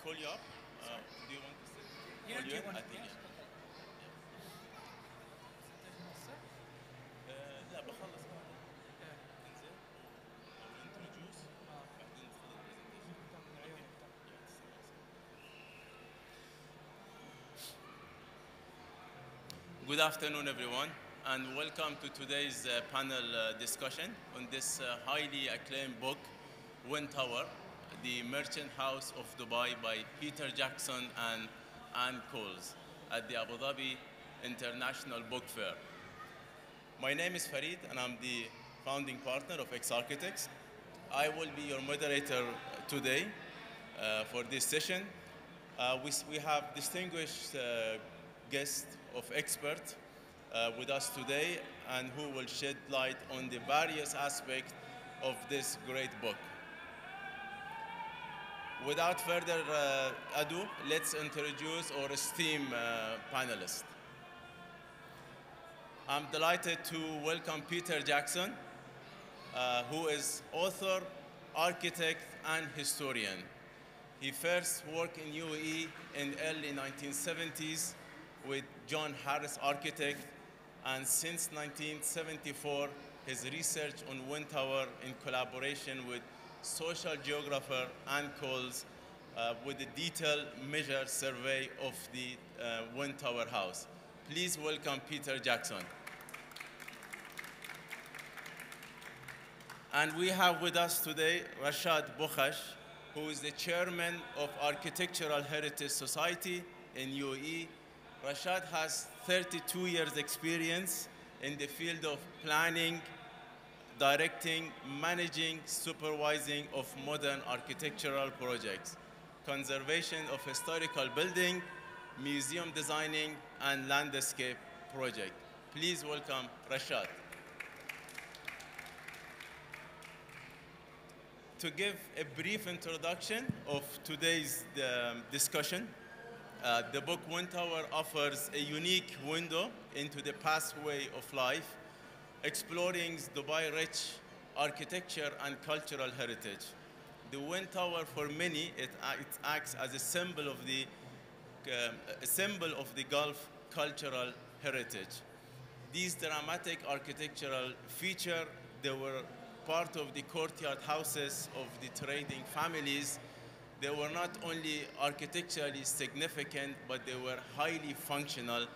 call you up? Do you want to sit? Call you in? I think لا بخلص بعدين. انزين. introduce. بعدين ندخل presentation. Good afternoon, everyone, and welcome to today's panel discussion on this highly acclaimed book, Windtower, The Merchant House of Dubai by Peter Jackson and Anne Coles at the Abu Dhabi International Book Fair. My name is Farid, and I'm the founding partner of X Architects. I will be your moderator today for this session. We have distinguished guests of experts with us today, and who will shed light on the various aspects of this great book. Without further ado, let's introduce our esteemed panelists. I'm delighted to welcome Peter Jackson, who is author, architect, and historian. He first worked in UAE in early 1970s with John Harris Architect, and since 1974, his research on Windtower in collaboration with social geographer Anne Coles with a detailed measure survey of the Windtower house. Please welcome Peter Jackson. And we have with us today Rashad Bukhash, who is the chairman of Architectural Heritage Society in UAE. Rashad has 32 years experience in the field of planning, directing, managing, supervising of modern architectural projects, conservation of historical building, museum designing, and landscape project. Please welcome Rashad. To give a brief introduction of today's discussion, the book Windtower offers a unique window into the pathway of life, exploring Dubai's rich architecture and cultural heritage. The Windtower, for many, it acts as a symbol of the Gulf cultural heritage. These dramatic architectural features, they were part of the courtyard houses of the trading families. They were not only architecturally significant, but they were highly functional,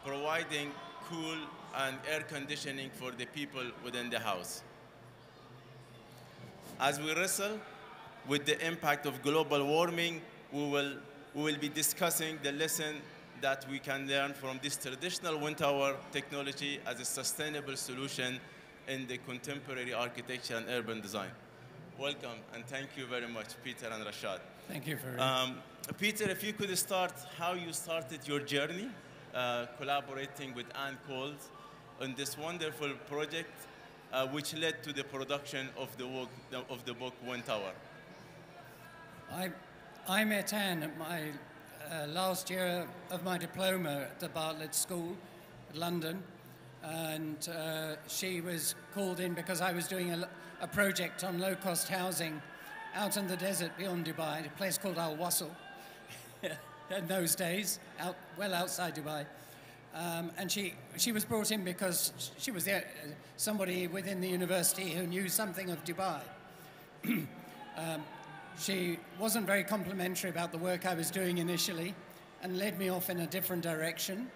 providing cool and air conditioning for the people within the house. As we wrestle with the impact of global warming, we will be discussing the lesson that we can learn from this traditional Windtower technology as a sustainable solution in the contemporary architecture and urban design. Welcome, and thank you very much, Peter and Rashad. Thank you for Peter, if you could start how you started your journey collaborating with Anne Coles on this wonderful project, which led to the production of the book Windtower. I met Anne at my last year of my diploma at the Bartlett School in London, and she was called in because I was doing a project on low-cost housing out in the desert beyond Dubai, a place called Al Wasl in those days, well outside Dubai. And she was brought in because she was somebody within the university who knew something of Dubai. She wasn't very complimentary about the work I was doing initially and led me off in a different direction.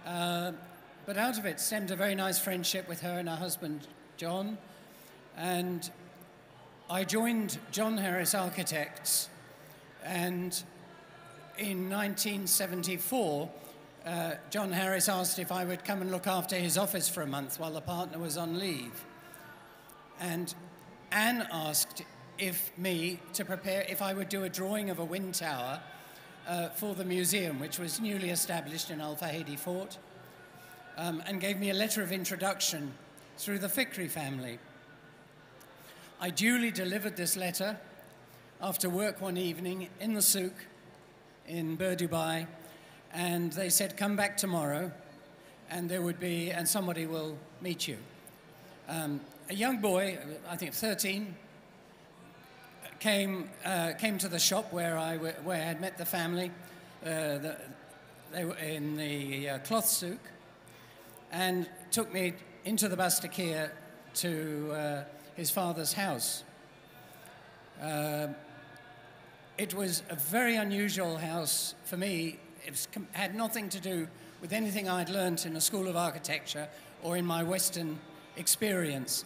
But out of it stemmed a very nice friendship with her and her husband, John. And I joined John Harris Architects, and in 1974, John Harris asked if I would come and look after his office for a month while the partner was on leave. And Anne asked if I would do a drawing of a wind tower for the museum, which was newly established in Al Fahidi Fort, and gave me a letter of introduction through the Fikri family. I duly delivered this letter after work one evening in the souk in Bur Dubai, and they said, come back tomorrow, and somebody will meet you. A young boy, I think 13, came to the shop where I had met the family. They were in the cloth souk, and took me into the Bastakia to his father's house. It was a very unusual house for me. It had nothing to do with anything I'd learnt in a school of architecture or in my Western experience.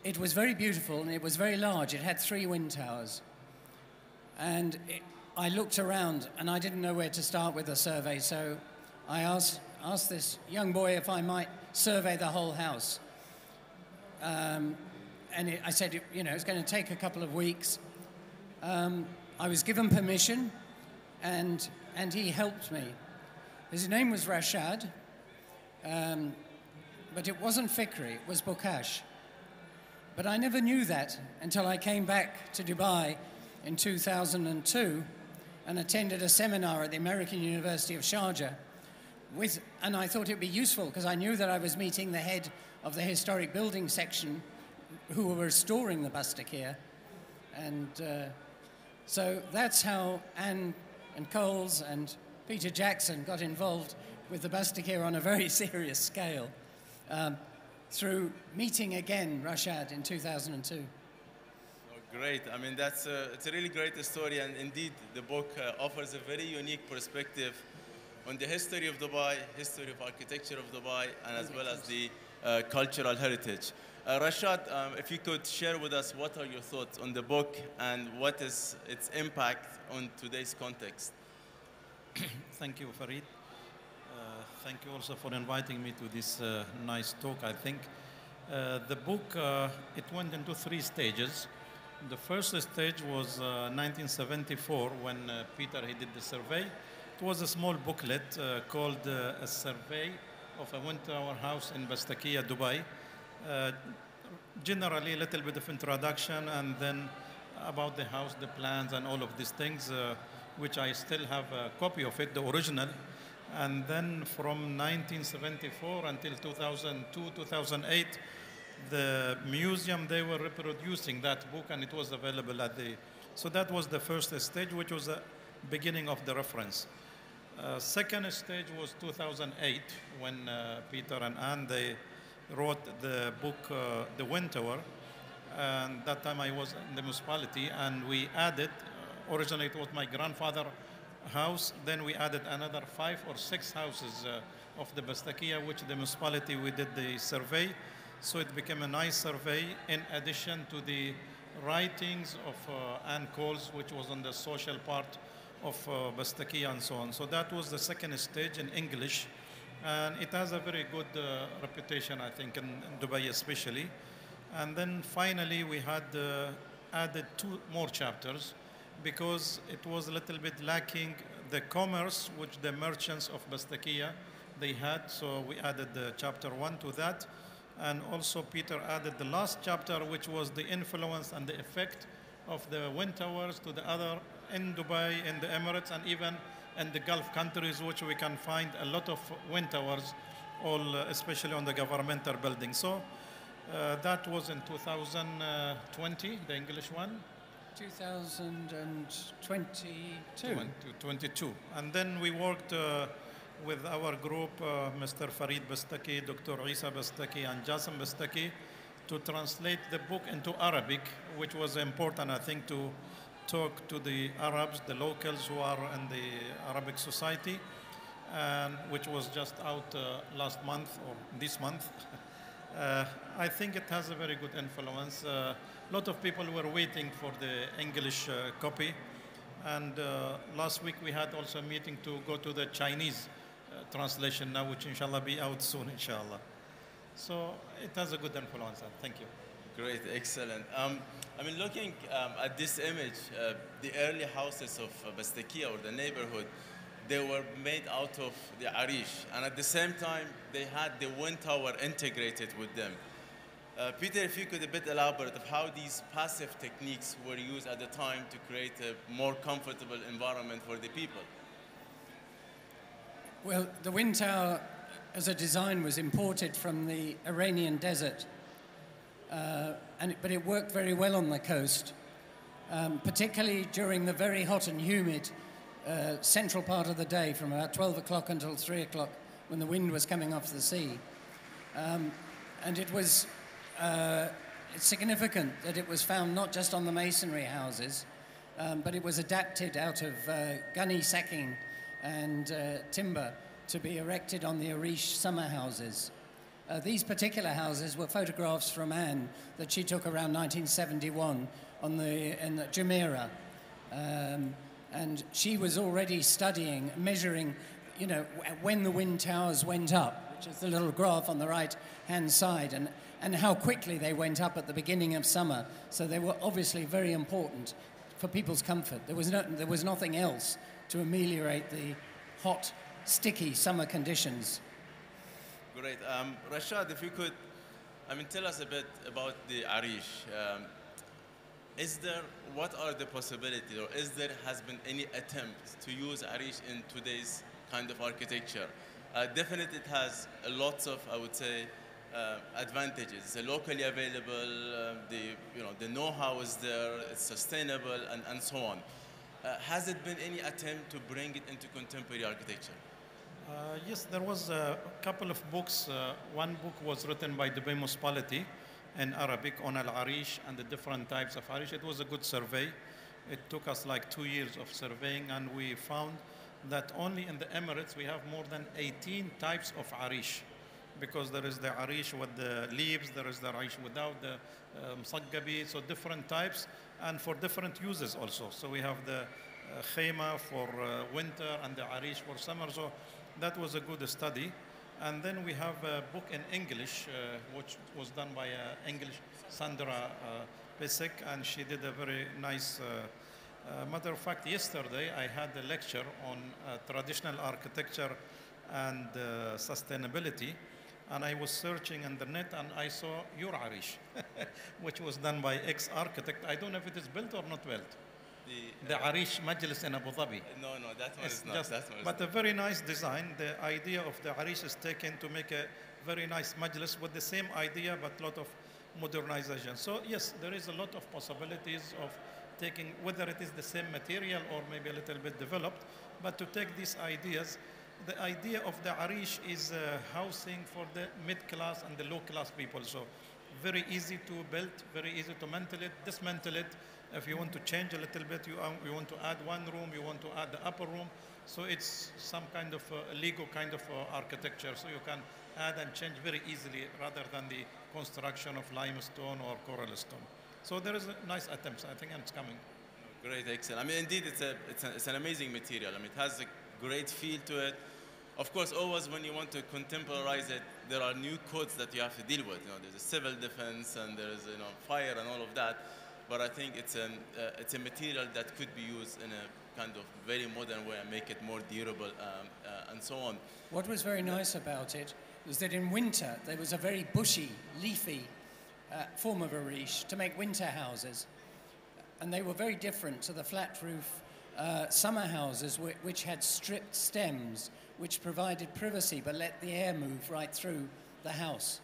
It was very beautiful and it was very large. It had 3 wind towers. And I looked around and I didn't know where to start with the survey, so I asked this young boy if I might survey the whole house. I said, you know, it's going to take a couple of weeks. I was given permission, and he helped me. His name was Rashad, but it wasn't Fikri, it was Bokash. But I never knew that until I came back to Dubai in 2002 and attended a seminar at the American University of Sharjah. And I thought it would be useful because I knew that I was meeting the head of the historic building section who were restoring the Bastakia. And so that's how Anne and Coles and Peter Jackson got involved with the Bastakia on a very serious scale through meeting again Rashad in 2002. Oh, great. I mean, it's a really great story, and indeed the book offers a very unique perspective on the history of Dubai, history of architecture of Dubai, and as well as the cultural heritage. Rashad, if you could share with us what are your thoughts on the book and what is its impact on today's context? Thank you, Farid. Thank you also for inviting me to this nice talk, I think. The book, it went into 3 stages. The first stage was 1974 when Peter, he did the survey. It was a small booklet called A Survey of a Windtower House in Bastakia, Dubai. Generally, a little bit of introduction and then about the house, the plans and all of these things, which I still have a copy of it, the original. And then from 1974 until 2002, 2008, the museum, they were reproducing that book and it was available at the... So that was the first stage, which was the beginning of the reference. Second stage was 2008 when Peter and Anne, they wrote the book, The Windtower. And that time I was in the municipality and we added, originally it was my grandfather's house, then we added another 5 or 6 houses of the Bastakia, which the municipality, we did the survey. So it became a nice survey in addition to the writings of Anne Coles, which was on the social part of Bastakia and so on. So that was the second stage in English. And it has a very good reputation, I think, in Dubai especially. And then finally we had added 2 more chapters because it was a little bit lacking the commerce which the merchants of Bastakia, they had. So we added the chapter 1 to that. And also Peter added the last chapter, which was the influence and the effect of the wind towers to the other in Dubai, in the Emirates, and even in the Gulf countries, which we can find a lot of wind towers, all especially on the governmental buildings. So that was in 2020, the English one. 2022. And then we worked with our group, Mr. Farid Bastaki, Dr. Isa Bastaki, and Jassim Bastaki, to translate the book into Arabic, which was important, I think, to talk to the Arabs, the locals who are in the Arabic society, and which was just out last month or this month. I think it has a very good influence. A lot of people were waiting for the English copy. And last week we had also a meeting to go to the Chinese translation now, which inshallah be out soon, inshallah. So it has a good influence. Thank you. Great, excellent. I mean, looking at this image, the early houses of Bastakia, or the neighborhood, they were made out of the Arish, and at the same time, they had the wind tower integrated with them. Peter, if you could a bit elaborate of how these passive techniques were used at the time to create a more comfortable environment for the people. Well, the wind tower as a design was imported from the Iranian desert, but it worked very well on the coast. particularly during the very hot and humid central part of the day from about 12 o'clock until 3 o'clock when the wind was coming off the sea. And it was it's significant that it was found not just on the masonry houses, but it was adapted out of gunny sacking and timber to be erected on the Arish summer houses. These particular houses were photographs from Anne that she took around 1971 in Jumeirah. And she was already studying, measuring, when the wind towers went up, which is the little graph on the right-hand side, and how quickly they went up at the beginning of summer. So they were obviously very important for people's comfort. There was nothing else to ameliorate the hot, sticky summer conditions. Great. Rashad, if you could, tell us a bit about the Arish. What are the possibilities, or has been any attempt to use Arish in today's kind of architecture? Definitely it has lots of, I would say, advantages. It's locally available, the know-how is there, it's sustainable, and so on. Has it been any attempt to bring it into contemporary architecture? Yes, there was a couple of books. One book was written by Dubai Municipality in Arabic on Al-Arish and the different types of Arish. It was a good survey. It took us like 2 years of surveying, and we found that only in the Emirates we have more than 18 types of Arish, because there is the Arish with the leaves, there is the Arish without the Musaggabi, so different types, and for different uses also. So we have the Khayma for winter and the Arish for summer, so that was a good study. And then we have a book in English, which was done by English Sandra Pesek, and she did a very nice matter of fact, yesterday I had a lecture on traditional architecture and sustainability, and I was searching on the net and I saw your Arish, which was done by ex-architect. I don't know if it is built or not built. The Arish Majlis in Abu Dhabi. No, that one is not. But a very nice design. The idea of the Arish is taken to make a very nice Majlis with the same idea, but a lot of modernization. So yes, there is a lot of possibilities of taking, whether it is the same material or maybe a little bit developed, but to take these ideas. The idea of the Arish is housing for the mid-class and the low-class people. So very easy to build, very easy to dismantle it. If you want to change a little bit, you want to add one room, you want to add the upper room. So it's some kind of Lego kind of architecture. So you can add and change very easily rather than the construction of limestone or coral stone. So there is a nice attempt, I think, and it's coming. Great, excellent. Indeed, it's an amazing material. It has a great feel to it. Of course, always when you want to contemporize it, there are new codes that you have to deal with. There's a civil defense and there's fire and all of that. But I think it's a material that could be used in a kind of very modern way and make it more durable and so on. What was very nice about it was that in winter there was a very bushy, leafy form of Arish to make winter houses. And they were very different to the flat roof summer houses which had stripped stems which provided privacy but let the air move right through the house.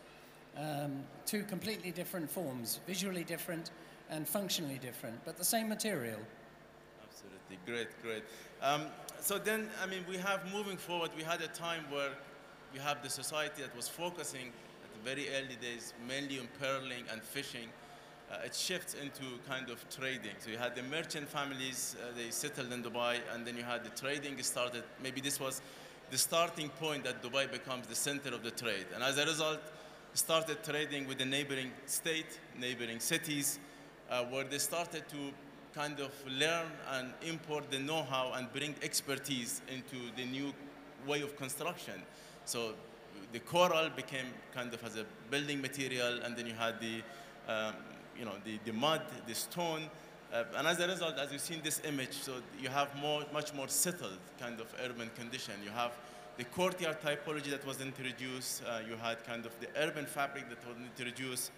Two completely different forms, visually different and functionally different, but the same material. Absolutely, great. So then, we have, moving forward, we had a time where we have the society that was focusing at the very early days mainly on pearling and fishing. It shifts into kind of trading. So you had the merchant families, they settled in Dubai, and then you had the trading started. Maybe this was the starting point that Dubai becomes the center of the trade. And as a result, started trading with the neighboring state, neighboring cities, where they started to kind of learn and import the know-how and bring expertise into the new way of construction. So the coral became kind of as a building material, and then you had the mud, the stone, and as a result, as you see in this image, so you have much more settled kind of urban condition. You have the courtyard typology that was introduced. You had kind of the urban fabric that was introduced.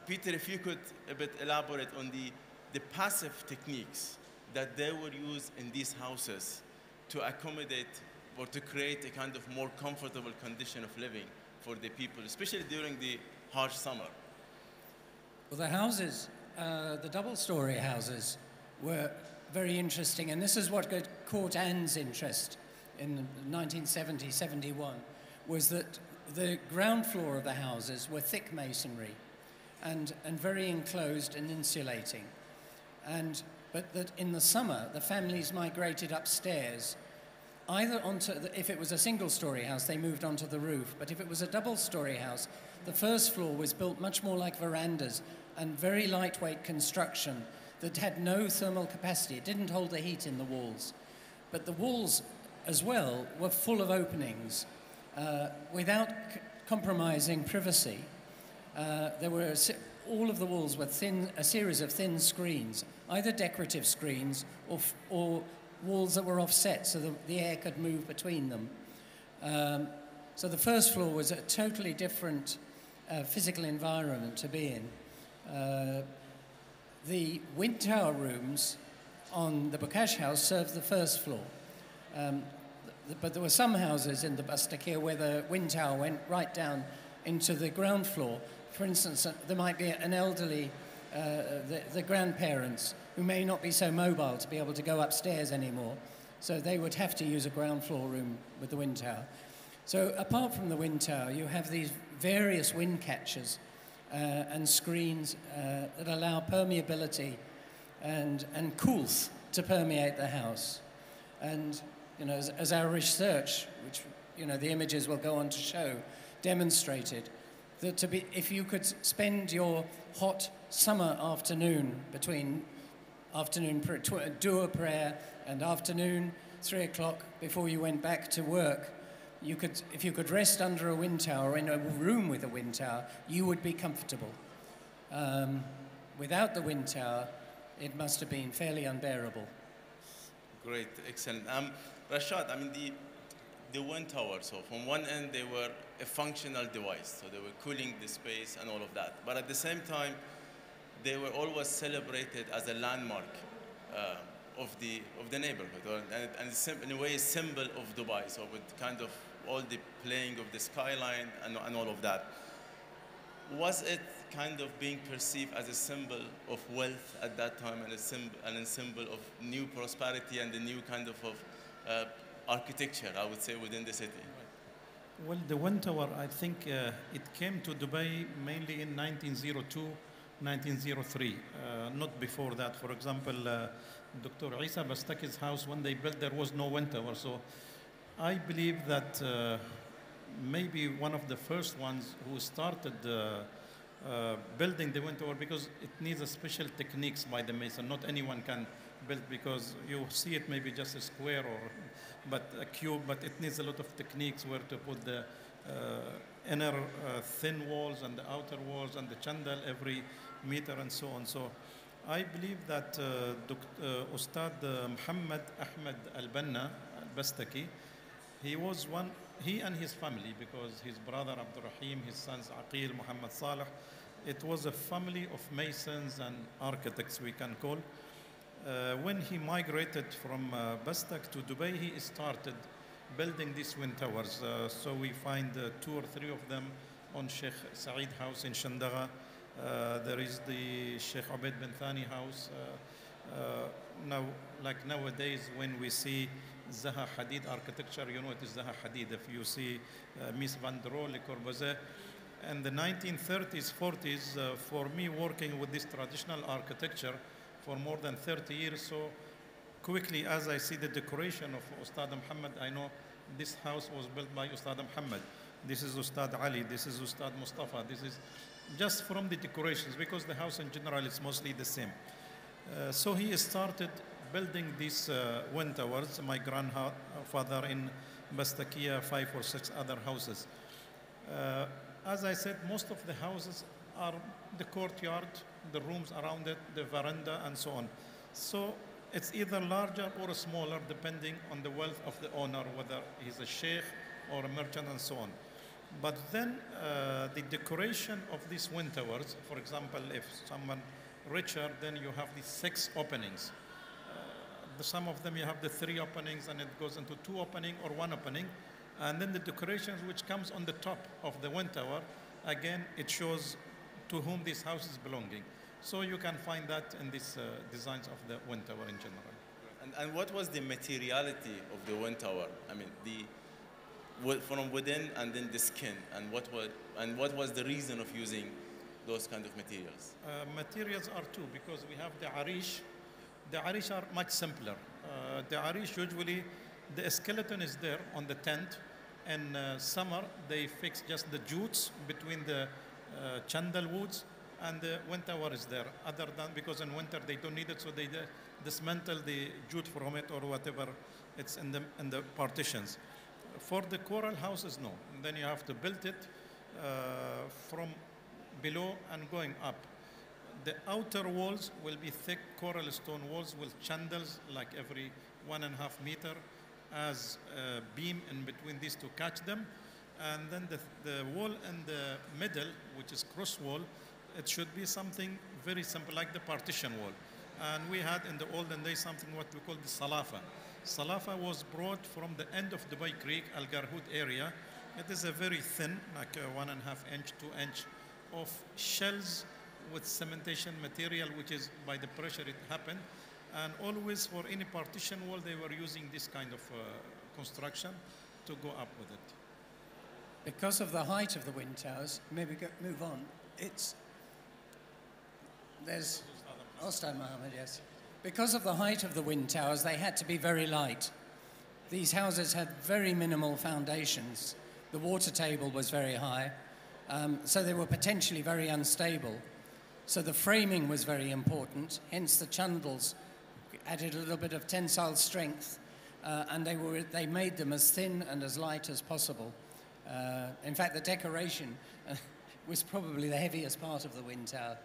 Peter, if you could a bit elaborate on the passive techniques that they would use in these houses to accommodate or to create a kind of more comfortable condition of living for the people, especially during the harsh summer. Well, the houses the double-storey houses were very interesting, and this is what caught Anne's interest in 1970-71, was that the ground floor of the houses were thick masonry and very enclosed and insulating. But that in the summer, the families migrated upstairs, either if it was a single-storey house, they moved onto the roof, but if it was a double-storey house, the first floor was built much more like verandas and very lightweight construction that had no thermal capacity. It didn't hold the heat in the walls. But the walls as well were full of openings without compromising privacy. All of the walls were a series of thin screens, either decorative screens or walls that were offset so the air could move between them. So the first floor was a totally different physical environment to be in. The Windtower rooms on the Bukash house served the first floor. But there were some houses in the Bastakir where the Windtower went right down into the ground floor. For instance, there might be an elderly, the grandparents, who may not be so mobile to be able to go upstairs anymore. So they would have to use a ground floor room with the wind tower. So apart from the wind tower, you have these various wind catchers and screens that allow permeability and coolth to permeate the house. And you know, as our research, which you know the images will go on to show, demonstrated, that if you could spend your hot summer afternoon between Dua prayer and afternoon 3 o'clock before you went back to work, if you could rest under a wind tower in a room with a wind tower, you would be comfortable. Without the wind tower, it must have been fairly unbearable. Great, excellent. Rashad, I mean the wind tower, so from one end they were a functional device, so they were cooling the space and all of that. But at the same time, they were always celebrated as a landmark of the neighborhood, and in a way a symbol of Dubai. So with kind of all the playing of the skyline and all of that, was it kind of being perceived as a symbol of wealth at that time and a symbol of new prosperity and a new kind of architecture, I would say, within the city? Well, the Wind Tower, I think it came to Dubai mainly in 1902, 1903, not before that. For example, Dr. Isa Bastaki's house, when they built, there was no Wind Tower. So I believe that maybe one of the first ones who started building the Wind Tower, because it needs a special techniques by the mason. Not anyone can build, because you see it maybe just a square but a cube, but it needs a lot of techniques where to put the inner thin walls and the outer walls and the chandal every meter and so on. So I believe that Ustad Muhammad Ahmed Al-Banna Al-Bastaki, he and his family, because his brother Abdurrahim, his sons Aqil, Muhammad Saleh, it was a family of masons and architects, we can call. When he migrated from Bastak to Dubai, he started building these wind towers. So we find 2 or 3 of them on Sheikh Saeed House in Shandaga. There is the Sheikh Ubaid bin Thani house. Now, like nowadays, when we see Zaha Hadid architecture, you know it is Zaha Hadid. If you see Mies van der Rohe, Le Corbusier, in the 1930s, 40s, for me working with this traditional architecture for more than 30 years, so quickly as I see the decoration of Ustad Muhammad, I know this house was built by Ustad Muhammad. This is Ustad Ali, this is Ustad Mustafa, this is just from the decorations, because the house in general is mostly the same. So he started building these wind towers, my grandfather in Bastakia, 5 or 6 other houses. As I said, most of the houses are the courtyard, the rooms around it, the veranda, and so on. So it's either larger or smaller, depending on the wealth of the owner, whether he's a sheikh or a merchant, and so on. But then the decoration of these wind towers, for example, if someone richer, then you have these 6 openings. Some of them you have the 3 openings, and it goes into 2 opening or 1 opening. And then the decorations which comes on the top of the wind tower, again, it shows to whom this house is belonging. So you can find that in these designs of the Windtower in general. And what was the materiality of the Windtower? I mean, from within and then the skin, and what was the reason of using those kind of materials? Materials are two, because we have the arish. The arish are much simpler. The arish, usually the skeleton is there on the tent. In summer, they fix just the jutes between the chandal woods, and the Windtower is there. Other than, because in winter they don't need it, so they dismantle the jute from it or whatever it's in the partitions. For the coral houses, no. And then you have to build it from below and going up. The outer walls will be thick coral stone walls with chandels like every 1.5 meter as a beam in between these to catch them. And then the wall in the middle, which is cross wall, it should be something very simple, like the partition wall. And we had in the olden days something what we call the salafa. Salafa was brought from the end of Dubai Creek, Al Garhoud area. It is a very thin, like 1.5 inch, 2 inch of shells with cementation material, which is by the pressure it happened. And always for any partition wall, they were using this kind of construction to go up with it. Because of the height of the wind towers, maybe move on. There's Ostad Mohammed, yes. Because of the height of the wind towers, they had to be very light. These houses had very minimal foundations. The water table was very high, so they were potentially very unstable. So the framing was very important, hence the chandels added a little bit of tensile strength, and they made them as thin and as light as possible. In fact, the decoration was probably the heaviest part of the wind tower.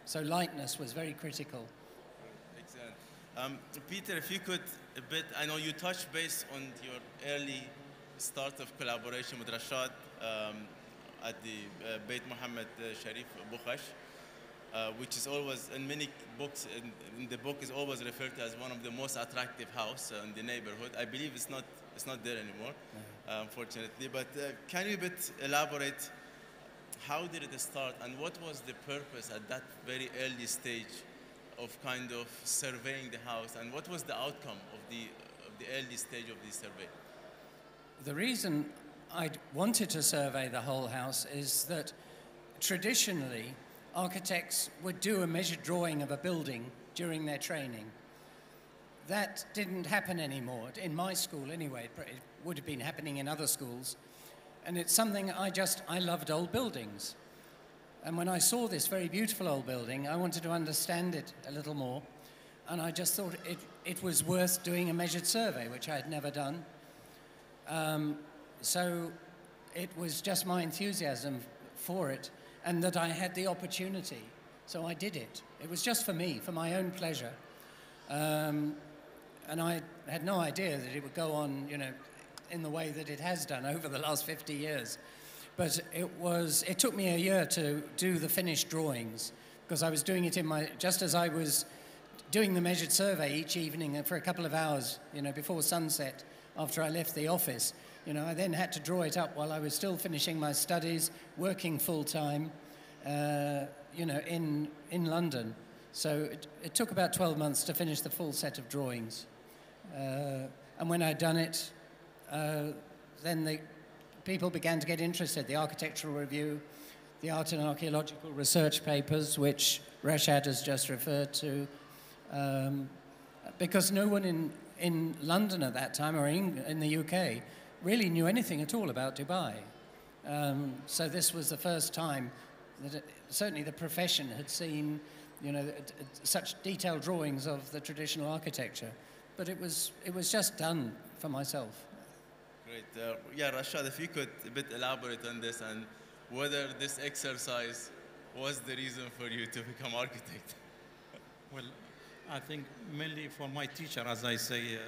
So lightness was very critical. Excellent. Peter, if you could a bit, I know you touched base on your early start of collaboration with Rashad at the Beit Mohammed Sharif Bukhash, which is always, in many books, in the book is always referred to as one of the most attractive house in the neighborhood. I believe it's not there anymore, unfortunately. But can you a bit elaborate, how did it start and what was the purpose at that very early stage of kind of surveying the house, and what was the outcome of the early stage of the survey? The reason I wanted to survey the whole house is that traditionally architects would do a measured drawing of a building during their training. That didn't happen anymore, in my school anyway. It would have been happening in other schools. And it's something I loved old buildings. And when I saw this very beautiful old building, I wanted to understand it a little more. And I just thought it was worth doing a measured survey, which I had never done. So it was just my enthusiasm for it, and that I had the opportunity. So I did it. It was just for me, for my own pleasure. And I had no idea that it would go on, in the way that it has done over the last 50 years. But it took me a year to do the finished drawings, because I was doing it just as I was doing the measured survey each evening for a couple of hours, before sunset, after I left the office. I then had to draw it up while I was still finishing my studies, working full-time, in London. So it took about 12 months to finish the full set of drawings. And when I'd done it, then the people began to get interested. The Architectural Review, the Art and Archaeological Research papers, which Rashad has just referred to, because no one in London at that time, or in the UK, really knew anything at all about Dubai. So this was the first time that certainly the profession had seen, such detailed drawings of the traditional architecture. But it was just done for myself. Great. Rashad, if you could a bit elaborate on this and whether this exercise was the reason for you to become architect. Well, I think mainly for my teacher, as I say,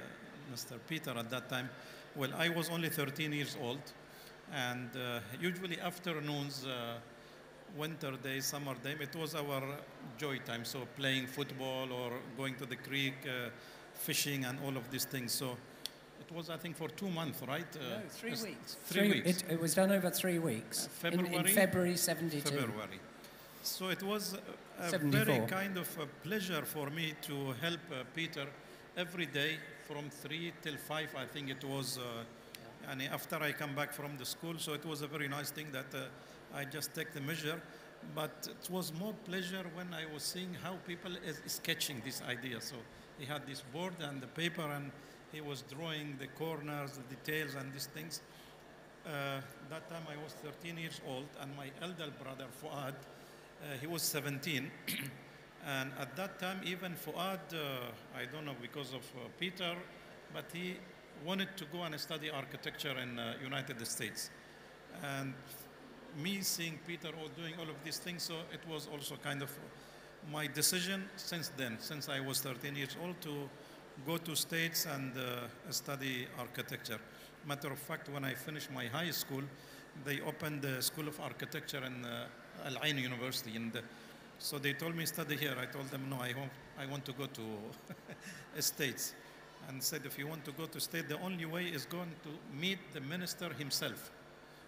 Mr. Peter at that time. Well, I was only 13 years old, and usually afternoons, winter day, summer day, it was our joy time. So playing football or going to the creek, fishing and all of these things. So it was, I think, for 2 months, right? No, 3 weeks. 3 weeks. It was done over 3 weeks. February? In February 72. February. So it was a 74. very kind of a pleasure for me to help Peter every day from 3 till 5, I think it was, and after I come back from the school. So it was a very nice thing that I just take the measure. But it was more pleasure when I was seeing how people is sketching this idea. So he had this board and the paper, and he was drawing the corners, the details, and these things. That time I was 13 years old, and my elder brother, Fuad, he was 17. And at that time, even Fuad, I don't know because of Peter, but he wanted to go and study architecture in United States. And me seeing Peter doing all of these things, so it was also kind of my decision since then, since I was 13 years old, to go to States and study architecture. Matter of fact, when I finished my high school, they opened the School of Architecture in Al Ain University. So they told me study here. I told them no, I want to go to States. And said if you want to go to States, the only way is going to meet the minister himself.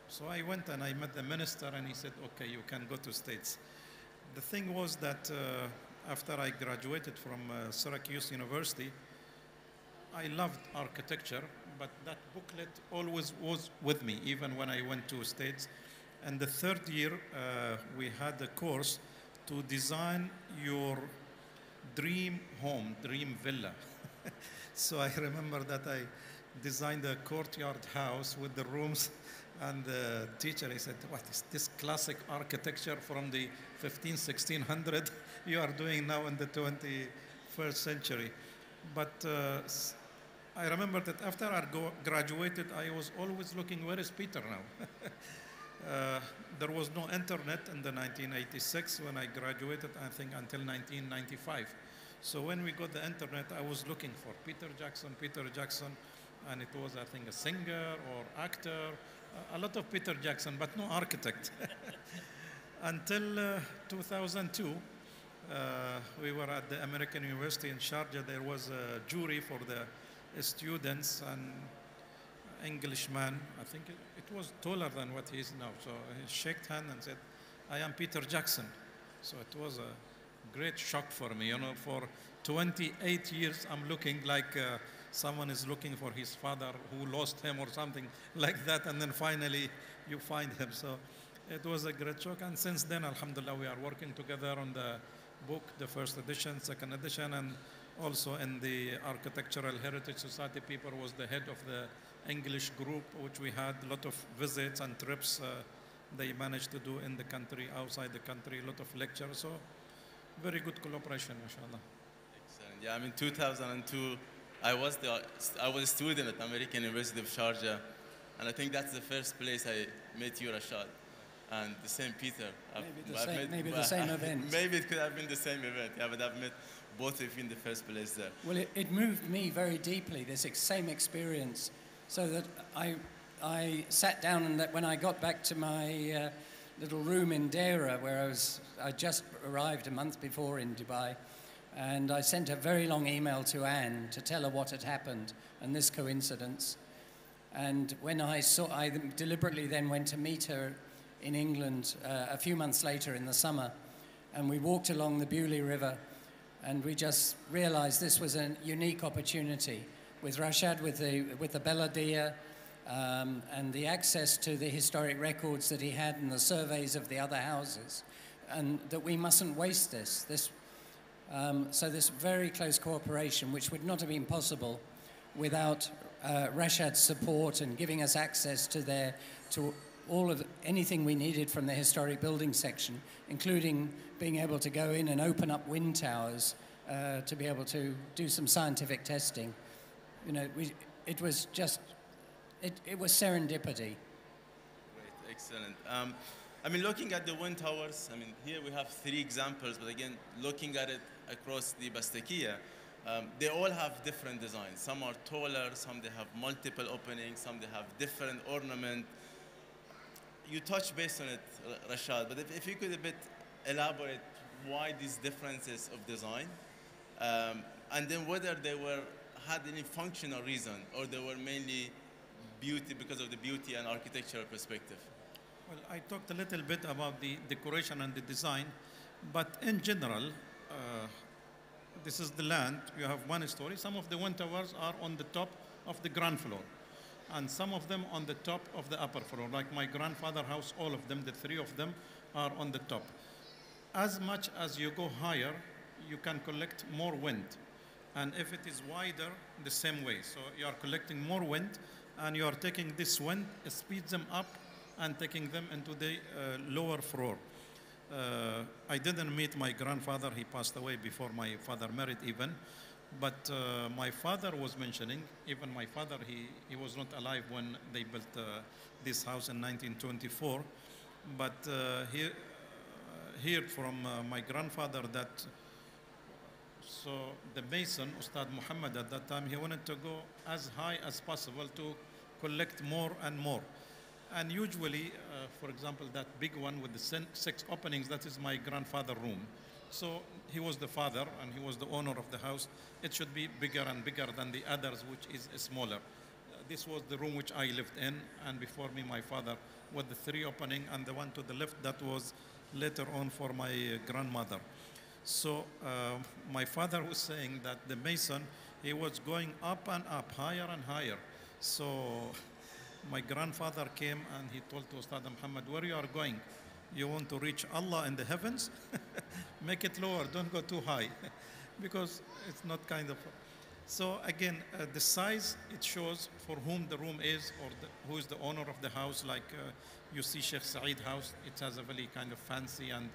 So I went and I met the minister, and he said, okay, you can go to States. The thing was that after I graduated from Syracuse University, I loved architecture, but that booklet always was with me, even when I went to States. And the third year, we had a course to design your dream home, dream villa. So I remember that I designed a courtyard house with the rooms. And the teacher, he said, what is this classic architecture from the 1600 you are doing now in the 21st century? But I remember that after I graduated, I was always looking, where is Peter now? There was no internet in the 1986 when I graduated, I think until 1995. So when we got the internet, I was looking for Peter Jackson, and it was, I think, a singer or actor, a lot of Peter Jackson, but no architect. Until 2002, we were at the American University in Sharjah. There was a jury for the students, and Englishman, I think it was taller than what he is now. So he shook hand and said, I am Peter Jackson. So it was a great shock for me. You know, for 28 years, I'm looking like someone is looking for his father who lost him or something like that, and then finally you find him. So it was a great shock. And since then, alhamdulillah, we are working together on the book, the first edition, second edition, and also in the Architectural Heritage Society. Peter was the head of the English group, which we had a lot of visits and trips they managed to do in the country, outside the country, a lot of lectures. So very good collaboration, mashallah. Excellent. Yeah, I mean, 2002, I was a student at the American University of Sharjah, and I think that's the first place I met you, Rashad, and the same Peter. Maybe the same event. Maybe it could have been the same event, yeah, but I've met both of you in the first place there. Well, it moved me very deeply, this same experience, so that I sat down, and that when I got back to my little room in Deira, where I just arrived a month before in Dubai, and I sent a very long email to Anne to tell her what had happened and this coincidence. And when I deliberately then went to meet her in England a few months later in the summer, and we walked along the Bewley River, and we just realized this was a unique opportunity with Rashad, with the Beladia, and the access to the historic records that he had and the surveys of the other houses, and that we mustn't waste this. So this very close cooperation, which would not have been possible without Rashad's support and giving us access to all of anything we needed from the historic building section, including being able to go in and open up wind towers to be able to do some scientific testing. You know, it was serendipity. Great, excellent. I mean, looking at the wind towers, I mean, here we have 3 examples, but again, looking at it across the Bastakia, they all have different designs. Some are taller, some they have multiple openings, some they have different ornament. You touched base on it, Rashad, but if you could a bit elaborate why these differences of design, and then whether they had any functional reason, or they were mainly beauty because of the beauty and architectural perspective. Well, I talked a little bit about the decoration and the design, but in general, this is the land. You have one story. Some of the wind towers are on the top of the ground floor, and some of them on the top of the upper floor. Like my grandfather's house, all of them, the three of them, are on the top. As much as you go higher, you can collect more wind. And if it is wider, the same way. So you are collecting more wind, and you are taking this wind, speeds them up, and taking them into the lower floor. I didn't meet my grandfather. He passed away before my father married even. But my father was mentioning, even my father, he was not alive when they built this house in 1924. But he heard from my grandfather that, so the mason, Ustad Muhammad at that time, he wanted to go as high as possible to collect more and more. And usually, for example, that big one with the 6 openings, that is my grandfather's room. So he was the father and he was the owner of the house. It should be bigger and bigger than the others, which is smaller. This was the room which I lived in, and before me, my father, with the 3 opening, and the one to the left, that was later on for my grandmother. So my father was saying that the mason, he was going up and up, higher and higher. So my grandfather came and he told to Ustad Muhammad, where you are going? You want to reach Allah in the heavens? Make it lower, don't go too high. Because it's not kind of... So again, the size, it shows for whom the room is, or who is the owner of the house. Like you see Sheikh Saeed house, it has a very kind of fancy and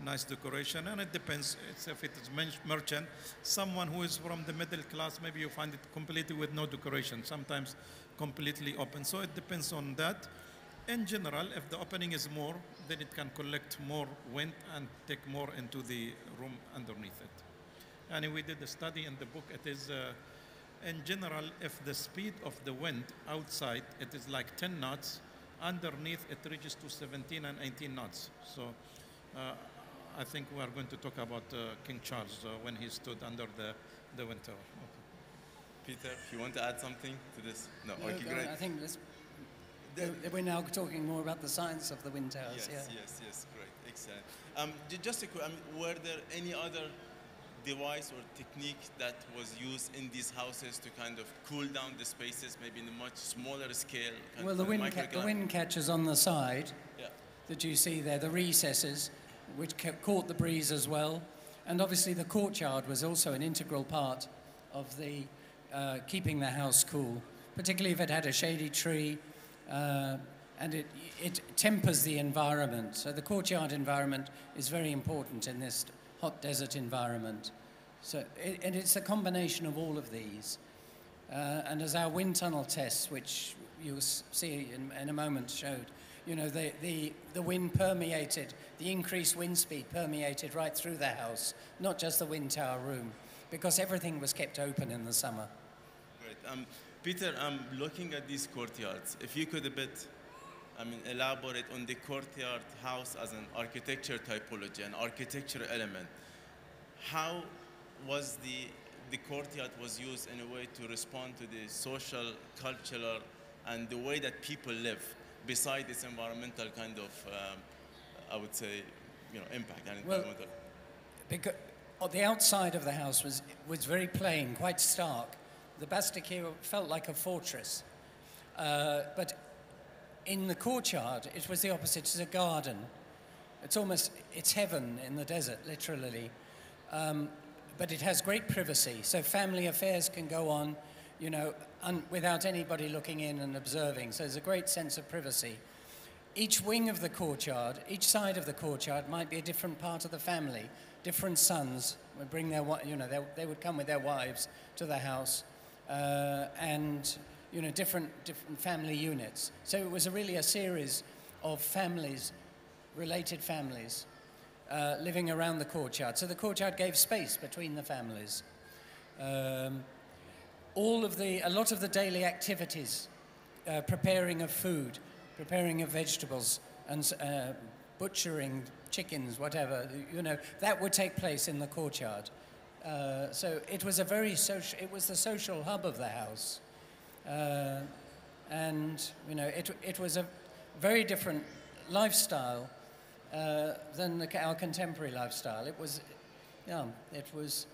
nice decoration, and it depends. If it is merchant, someone who is from the middle class, maybe you find it completely with no decoration, sometimes completely open. So it depends on that. In general, if the opening is more, then it can collect more wind and take more into the room underneath it. And we did a study in the book. It is, in general, if the speed of the wind outside, it is like 10 knots, underneath it reaches to 17 and 18 knots. So I think we are going to talk about King Charles when he stood under the wind tower. Okay. Peter, if you want to add something to this? No, No, okay, great. I think we're now talking more about the science of the wind towers. Yes, yes, great, excellent. Just a quick, were there any other device or technique that was used in these houses to kind of cool down the spaces, maybe in a much smaller scale? Well, the wind catchers on the side that you see there, the recesses, which caught the breeze as well. And obviously the courtyard was also an integral part of the keeping the house cool, particularly if it had a shady tree, and it tempers the environment. So the courtyard environment is very important in this hot desert environment. So and it's a combination of all of these. And as our wind tunnel tests, which you'll see in a moment, showed, you know, the wind permeated, the increased wind speed permeated right through the house, not just the wind tower room, because everything was kept open in the summer. Great. Peter, looking at these courtyards, if you could a bit, elaborate on the courtyard house as an architecture typology, an architectural element. How was the courtyard was used in a way to respond to the social, cultural, and the way that people live, beside its environmental kind of, I would say, impact and environmental? Well, because the outside of the house was very plain, quite stark. The Bastique here felt like a fortress, but in the courtyard, it was the opposite. It's a garden. It's heaven in the desert, literally. But it has great privacy, so family affairs can go on, without anybody looking in and observing. So there's a great sense of privacy. Each wing of the courtyard, each side of the courtyard might be a different part of the family. Different sons would bring they would come with their wives to the house, and different family units. So it was really a series of families, related families, living around the courtyard. So the courtyard gave space between the families. A lot of the daily activities, preparing of food, preparing of vegetables, and butchering chickens, whatever, that would take place in the courtyard. So it was it was the social hub of the house. And, it was a very different lifestyle than our contemporary lifestyle. It was, yeah, it was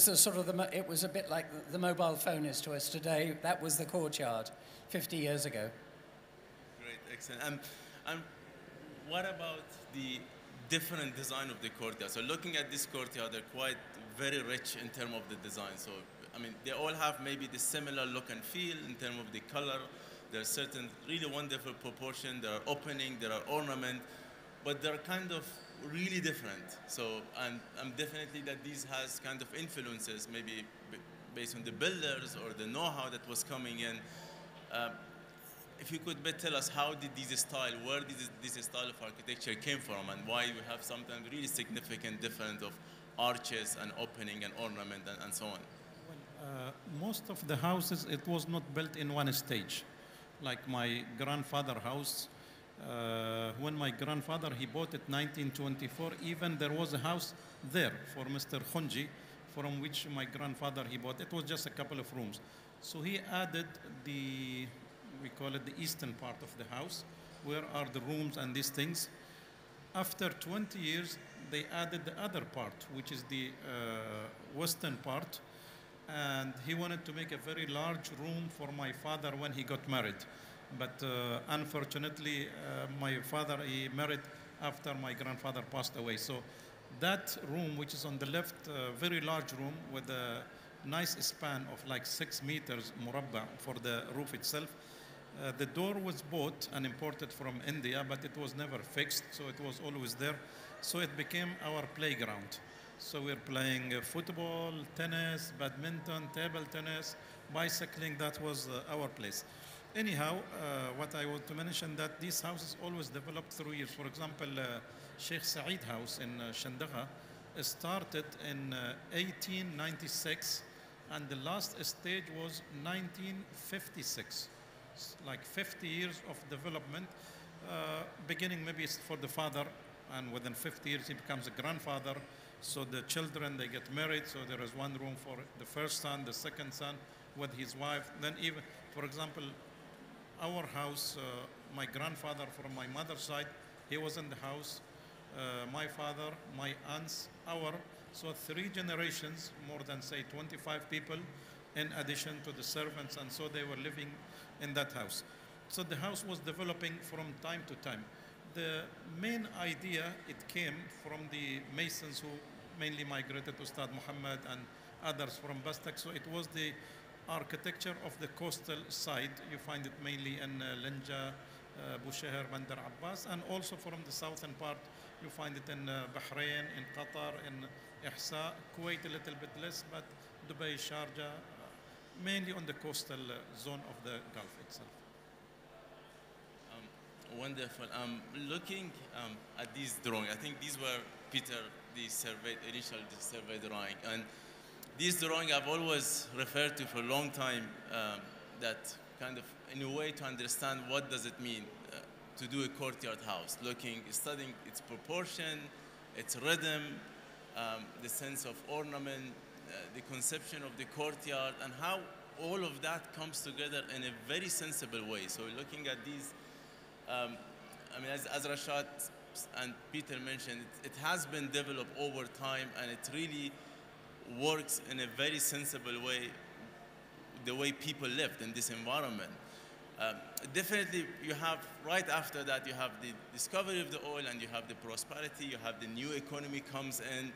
a sort of it was a bit like the mobile phone is to us today. That was the courtyard 50 years ago. Great, excellent. And what about the different design of the courtyard? So looking at this courtyard, they're quite very rich in terms of the design. So I mean, they all have maybe the similar look and feel in terms of the color. There are certain really wonderful proportion. There are opening, there are ornament, but they're kind of really different. So I'm definitely that these has kind of influences, maybe based on the builders or the know-how that was coming in. If you could tell us how did where did this style of architecture came from, and why we have sometimes really significant difference of arches and opening and ornament and so on. Most of the houses, it was not built in one stage. Like my grandfather's house, when my grandfather, he bought it 1924, even there was a house there for Mr. Khunji, from which my grandfather, he bought. It was just a couple of rooms. So he added we call it the eastern part of the house, where are the rooms and these things. After 20 years, they added the other part, which is the western part. And he wanted to make a very large room for my father when he got married. But unfortunately, my father, he married after my grandfather passed away. So that room, which is on the left, very large room with a nice span of like 6 meters murabba for the roof itself. The door was bought and imported from India, but it was never fixed, so it was always there. So it became our playground. So we're playing football, tennis, badminton, table tennis, bicycling. That was our place. Anyhow, what I want to mention that these houses always developed through years. For example, Sheikh Saeed House in Shandagha started in 1896, and the last stage was 1956. Like 50 years of development, beginning maybe for the father, and within 50 years he becomes a grandfather. So the children, they get married, so there is one room for the first son, the second son with his wife. Then even, for example, our house, my grandfather from my mother's side, he was in the house. My father, my aunts, so 3 generations, more than say 25 people, in addition to the servants, and so they were living in that house. So the house was developing from time to time. The main idea, it came from the masons who mainly migrated to Ustad Muhammad and others from Bastak. So it was the architecture of the coastal side. You find it mainly in Linja, Bushehr, Bandar Abbas, and also from the southern part, you find it in Bahrain, in Qatar, in Ihsa, Kuwait a little bit less, but Dubai, Sharjah, mainly on the coastal zone of the Gulf itself. Wonderful. Looking at these drawings, I think these were Peter, the initial survey drawing, and these drawings I've always referred to for a long time. That kind of, in a way, to understand what does it mean to do a courtyard house. Studying its proportion, its rhythm, the sense of ornament, the conception of the courtyard, and how all of that comes together in a very sensible way. So looking at these. I mean, as Rashad and Peter mentioned, it has been developed over time, and it really works in a very sensible way, the way people lived in this environment. Definitely, you have, right after that, you have the discovery of the oil, and you have the prosperity, you have the new economy comes in,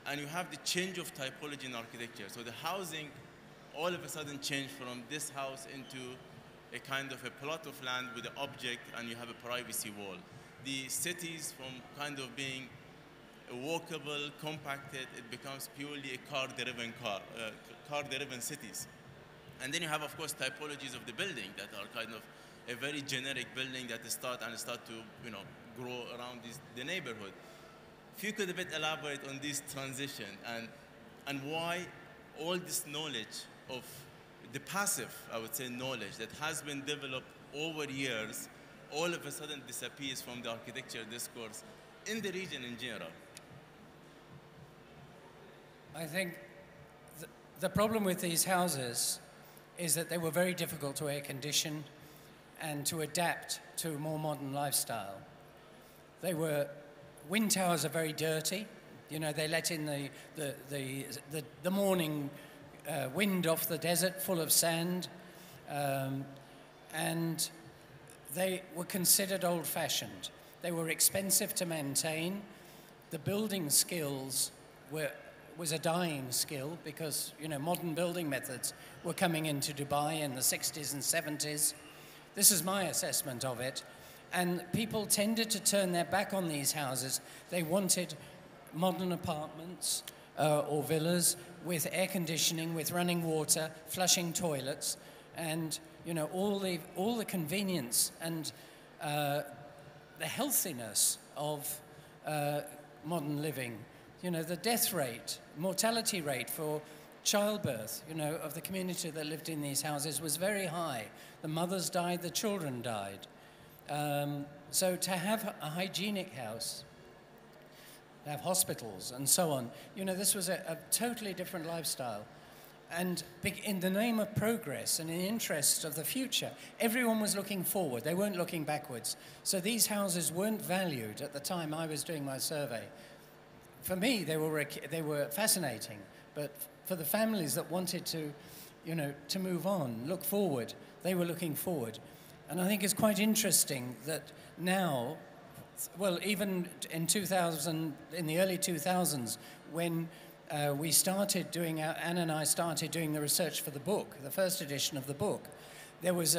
and you have the change of typology in architecture. So the housing all of a sudden changed from this house into a kind of a plot of land with an object, and you have a privacy wall. The cities, from kind of being walkable, compacted, it becomes purely a car-driven cities. And then you have, of course, typologies of the building that are kind of a very generic building that start to, grow around the neighborhood. If you could a bit elaborate on this transition and why all this knowledge of the passive, I would say, knowledge that has been developed over years, all of a sudden disappears from the architecture discourse in the region in general. I think the problem with these houses is that they were very difficult to air condition. and to adapt to a more modern lifestyle. Wind towers are very dirty. You know, they let in the morning wind off the desert full of sand, and they were considered old-fashioned. They were expensive to maintain. The building skills was a dying skill because, you know, modern building methods were coming into Dubai in the 60s and 70s. This is my assessment of it. And people tended to turn their back on these houses. They wanted modern apartments or villas with air conditioning, with running water, flushing toilets, and, you know, all the convenience and the healthiness of modern living. You know, the death rate, mortality rate for childbirth, you know, of the community that lived in these houses was very high. The mothers died, the children died. So to have a hygienic house, to have hospitals and so on, you know, this was a totally different lifestyle. And in the name of progress and in the interest of the future, everyone was looking forward. They weren't looking backwards. So these houses weren't valued at the time I was doing my survey. For me, they were fascinating. But for the families that wanted to, you know, to move on, look forward, they were looking forward. And I think it's quite interesting that now, well, even in the early 2000s, when we started doing, Anne and I started doing the research for the book, the first edition of the book, there was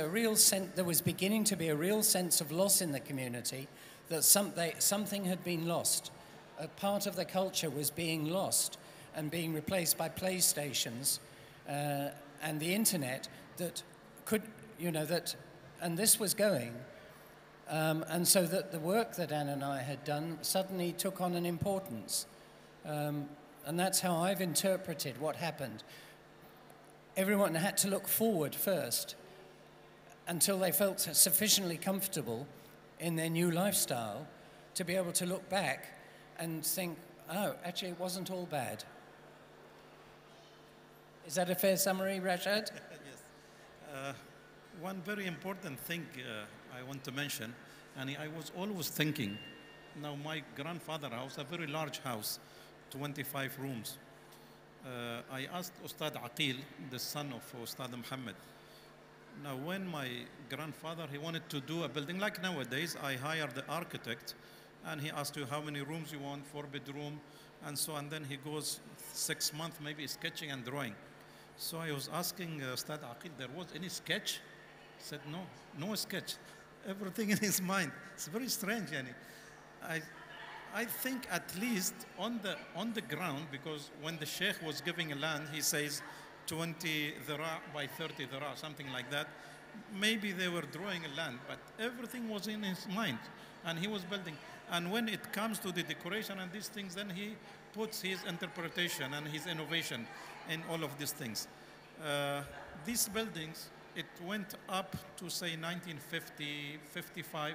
beginning to be a real sense of loss in the community, that something had been lost. A part of the culture was being lost and being replaced by PlayStations and the internet that could, you know, and this was going. And so that the work that Anne and I had done suddenly took on an importance. And that's how I've interpreted what happened. Everyone had to look forward first until they felt sufficiently comfortable in their new lifestyle to be able to look back and think, oh, actually it wasn't all bad. Is that a fair summary, Rashad? Yes. One very important thing I want to mention, and I was always thinking, now my grandfather's house, a very large house, 25 rooms. I asked Ustad Aqil, the son of Ustad Muhammad. Now when my grandfather, he wanted to do a building, like nowadays, I hired the architect, and he asked you how many rooms you want, 4-bedroom, and so on. Then he goes 6 months, maybe sketching and drawing. So I was asking Ustad Aqil, there was any sketch? He said, no sketch. Everything in his mind. It's very strange, Yani. I think at least on the ground, because when the Sheikh was giving a land, he says 20 dhira by 30 dhira, something like that. Maybe they were drawing a land, but everything was in his mind, and he was building. And when it comes to the decoration and these things, then he puts his interpretation and his innovation in all of these things. These buildings, it went up to say 1950, 55,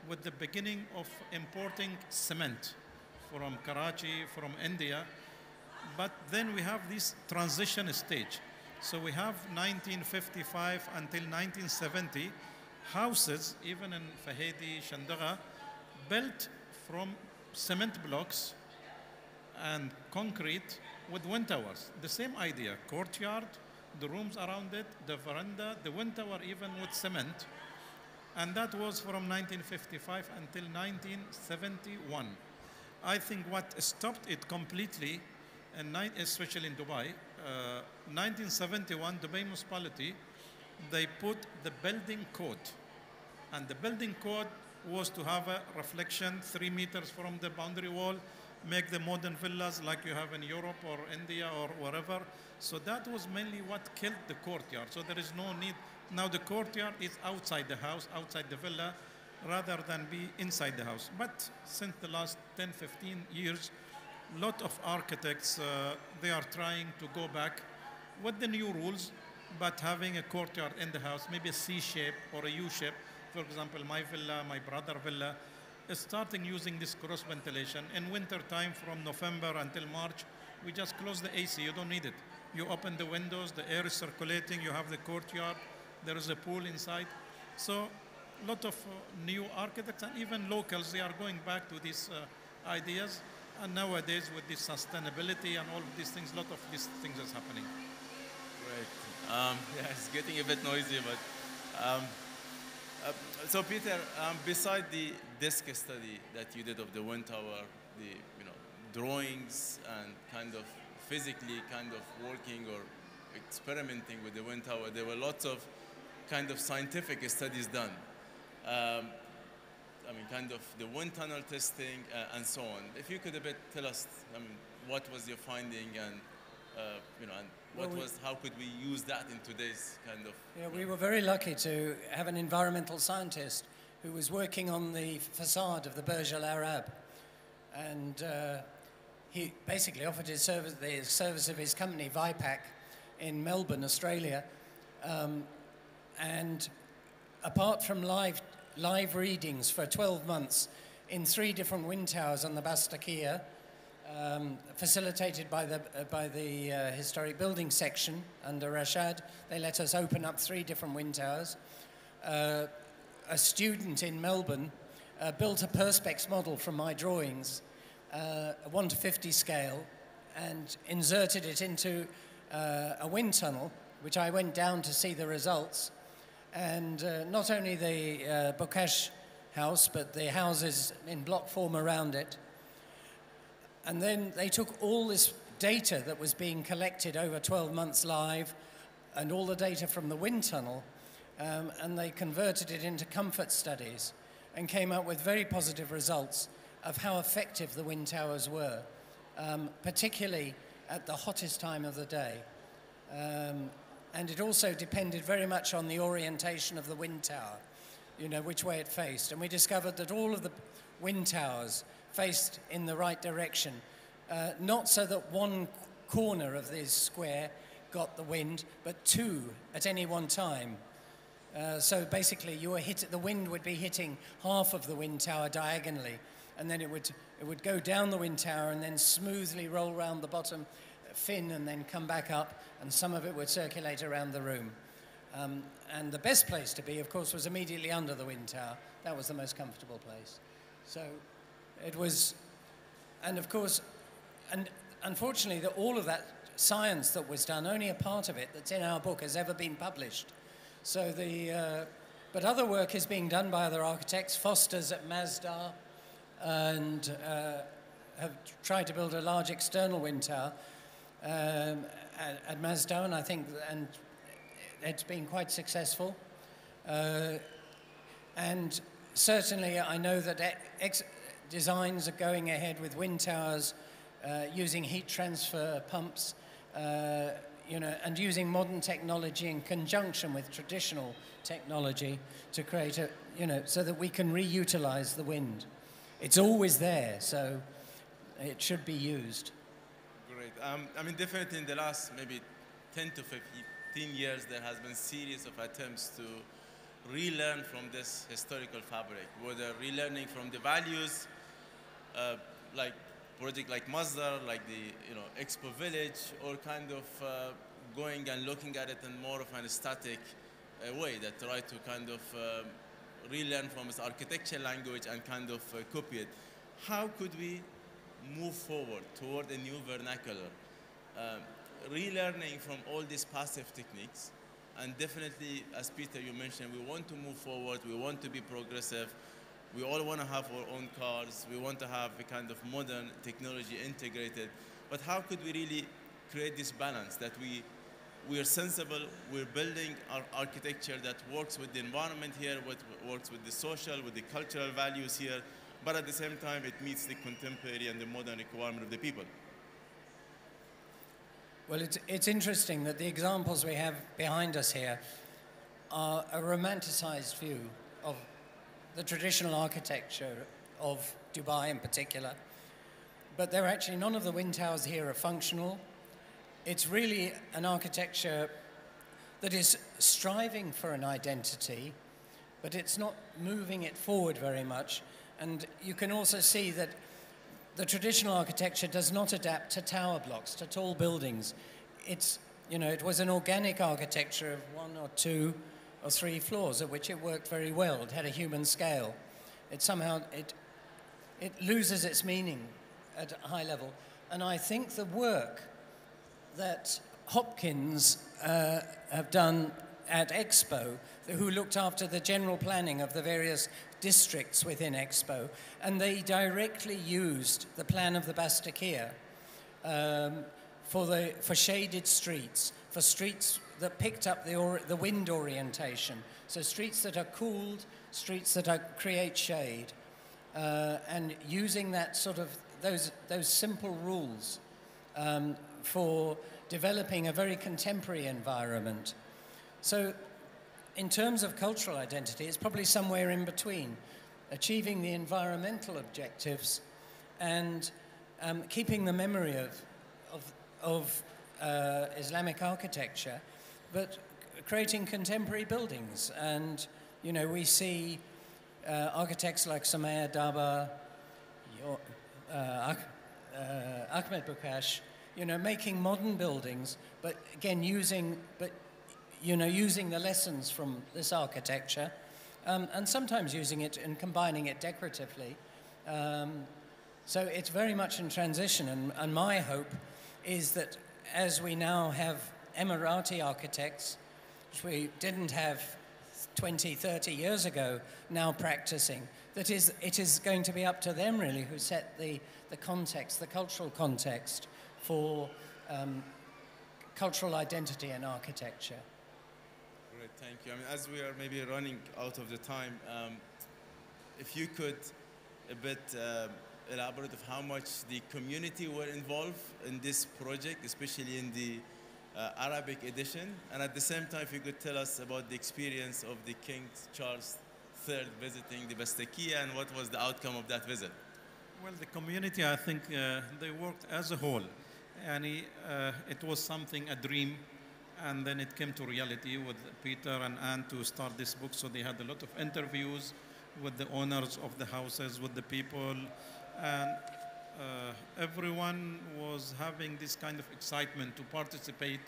with the beginning of importing cement from Karachi, from India. But then we have this transition stage. So we have 1955 until 1970 houses, even in Fahedi, Shandaga, built from cement blocks and concrete with wind towers. The same idea, courtyard, the rooms around it, the veranda, the wind tower even with cement. And that was from 1955 until 1971. I think what stopped it completely, especially in Dubai, 1971, Dubai municipality, they put the building code. And the building code was to have a reflection 3 meters from the boundary wall, make the modern villas like you have in Europe or India or wherever. So that was mainly what killed the courtyard. So there is no need. Now the courtyard is outside the house, outside the villa, rather than be inside the house. But since the last 10, 15 years, a lot of architects, they are trying to go back with the new rules, but having a courtyard in the house, maybe a C shape or a U shape. For example, my villa, my brother villa, is starting using this cross ventilation. In winter time, from November until March, we just close the AC, you don't need it. You open the windows, the air is circulating, you have the courtyard, there is a pool inside. So lot of new architects and even locals, they are going back to these ideas. And nowadays with this sustainability and all of these things, a lot of these things is happening. Great. Yeah, it's getting a bit noisy, but so Peter, beside the desk study that you did of the Windtower, the drawings and kind of physically kind of working or experimenting with the Windtower, there were lots of kind of scientific studies done. I mean, kind of the wind tunnel testing and so on. If you could a bit tell us, I mean, what was your finding and and how could we use that in today's kind of? Yeah, we were very lucky to have an environmental scientist who was working on the facade of the Burj Al Arab, and he basically offered his service, the service of his company Vipac in Melbourne, Australia, and apart from live readings for 12 months in 3 different wind towers on the Bastakia, facilitated by the historic building section under Rashad. They let us open up 3 different wind towers. A student in Melbourne built a perspex model from my drawings, a 1:50 scale, and inserted it into a wind tunnel, which I went down to see the results. And not only the Bokash house, but the houses in block form around it. And then they took all this data that was being collected over 12 months live and all the data from the wind tunnel, and they converted it into comfort studies and came up with very positive results of how effective the wind towers were, particularly at the hottest time of the day. And it also depended very much on the orientation of the wind tower, which way it faced. And we discovered that all of the wind towers faced in the right direction, not so that one corner of this square got the wind, but 2 at any one time. So basically, the wind would be hitting half of the wind tower diagonally, and then it would go down the wind tower and then smoothly roll round the bottom fin and then come back up, and some of it would circulate around the room. And the best place to be, of course, was immediately under the wind tower. That was the most comfortable place. So it was, and of course, and unfortunately, all of that science that was done, only a part of it that's in our book has ever been published. So but other work is being done by other architects. Foster's at Masdar, and have tried to build a large external wind tower at Masdar, and I think it's been quite successful. And certainly, I know that designs are going ahead with wind towers using heat transfer pumps, and using modern technology in conjunction with traditional technology to create so that we can reutilize the wind. It's always there, so it should be used. Great. I mean, definitely in the last maybe 10 to 15 years, there has been series of attempts to relearn from this historical fabric, whether relearning from the values, like project like Masdar, like the Expo Village, or kind of going and looking at it in more of an static way that try to kind of relearn from its architecture language and kind of copy it. How could we move forward toward a new vernacular, relearning from all these passive techniques? And definitely, as Peter, you mentioned, we want to move forward, we want to be progressive, we all want to have our own cars, we want to have a kind of modern technology integrated, but how could we really create this balance that we are sensible, we're building our architecture that works with the environment here, works with the social, with the cultural values here, but at the same time, it meets the contemporary and the modern requirement of the people? Well, it's interesting that the examples we have behind us here are a romanticized view of the traditional architecture of Dubai in particular. But they're actually, none of the wind towers here are functional. It's really an architecture that is striving for an identity, but it's not moving it forward very much. And you can also see that the traditional architecture does not adapt to tower blocks, to tall buildings. It was an organic architecture of 1 or 2 or 3 floors, at which it worked very well. It had a human scale. It somehow, it loses its meaning at a high level. And I think the work that Hopkins have done at Expo, who looked after the general planning of the various districts within Expo, and they directly used the plan of the Bastakia for shaded streets, for streets that picked up the wind orientation. So streets that are cooled, streets that create shade, and using that sort of those simple rules for developing a very contemporary environment. So in terms of cultural identity, it's probably somewhere in between, achieving the environmental objectives and keeping the memory of Islamic architecture, but creating contemporary buildings. And, you know, we see architects like Sumaya Daba, Ahmed Bukash, you know, making modern buildings, but again using the lessons from this architecture, and sometimes using it and combining it decoratively. So it's very much in transition, and my hope is that as we now have Emirati architects, which we didn't have 20, 30 years ago, now practicing, that it is going to be up to them really who set the context, the cultural context for cultural identity and architecture. Great, thank you. I mean, as we are maybe running out of the time, if you could a bit elaborate of how much the community were involved in this project, especially in the Arabic edition, and at the same time, if you could tell us about the experience of the King Charles III visiting the Bastakia and what was the outcome of that visit? Well, the community, I think they worked as a whole. And it was something, a dream, and then it came to reality with Peter and Anne to start this book. So they had a lot of interviews with the owners of the houses, with the people, and everyone was having this kind of excitement to participate.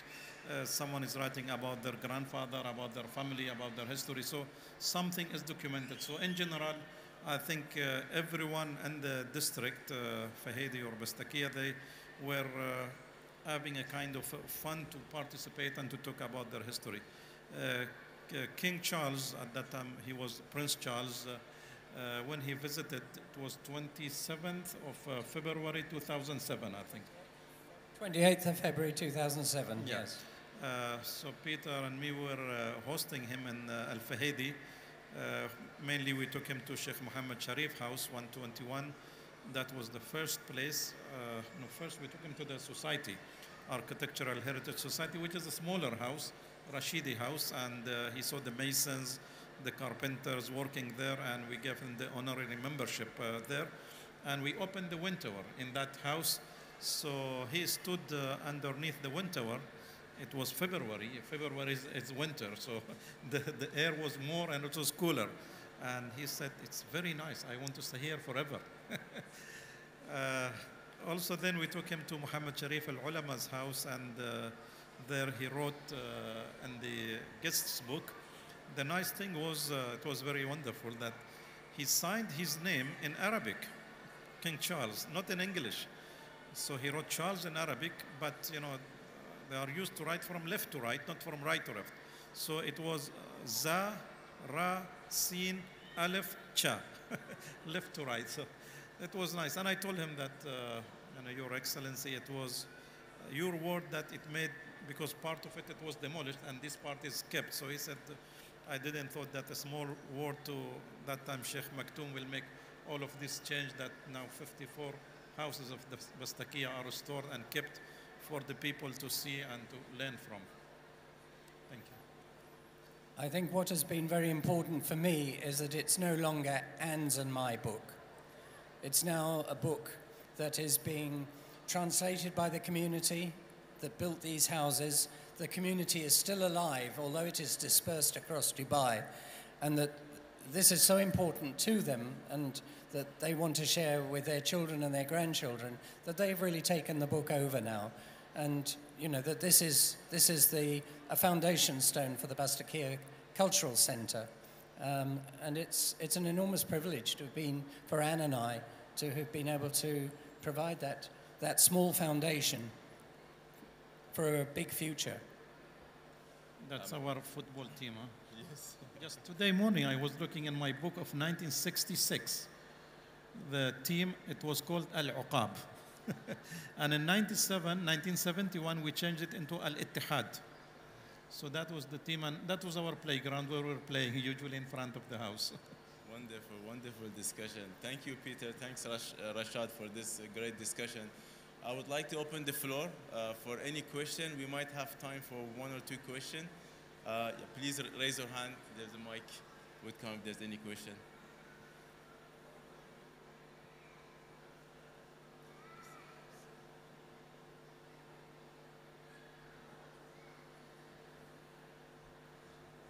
Someone is writing about their grandfather, about their family, about their history. So something is documented. So in general, I think everyone in the district, Fahedi or Bastakia, they were having a kind of fun to participate and to talk about their history. King Charles, at that time, he was Prince Charles. When he visited, it was 27th of February 2007, I think. 28th of February 2007, yeah. Yes. So Peter and me were hosting him in Al-Fahedi. Mainly we took him to Sheikh Mohammed Sharif House, 121. That was the first place. First we took him to the society, Architectural Heritage Society, which is a smaller house, Rashidi house, and he saw the masons, the carpenters working there, and we gave him the honorary membership there. And we opened the Windtower in that house. So he stood underneath the Windtower. It was February. February is winter, so the air was more and it was cooler. And he said, it's very nice. I want to stay here forever. Also, then we took him to Muhammad Sharif al-Ulama's house, and there he wrote in the guest's book. The nice thing was, it was very wonderful that he signed his name in Arabic, King Charles, not in English. So he wrote Charles in Arabic, but you know, they are used to write from left to right, not from right to left. So it was Za, Ra, Sin, Aleph, Cha, left to right. So it was nice. And I told him that, Your Excellency, it was your word that it made, because part of it was demolished and this part is kept. So he said, I didn't thought that a small word to that time Sheikh Maktoum will make all of this change, that now 54 houses of the Bastakia are restored and kept for the people to see and to learn from. Thank you. I think what has been very important for me is that it's no longer Anne's and my book. It's now a book that is being translated by the community that built these houses. The community is still alive, although it is dispersed across Dubai, and that this is so important to them and that they want to share with their children and their grandchildren, that they've really taken the book over now. And, you know, that this is a foundation stone for the Bastakia cultural centre. And it's an enormous privilege to have been, for Anne and I, to have been able to provide that small foundation for a big future. That's our football team, huh? Yes. Just today morning, I was looking in my book of 1966. The team, it was called Al-Uqab. And in 1971, we changed it into Al-Ittihad. So that was the team, and that was our playground where we were playing, usually in front of the house. Wonderful, wonderful discussion. Thank you, Peter. Thanks, Rashad, for this great discussion. I would like to open the floor for any question. We might have time for one or two questions. Yeah, please raise your hand. There's a mic would come if there's any question.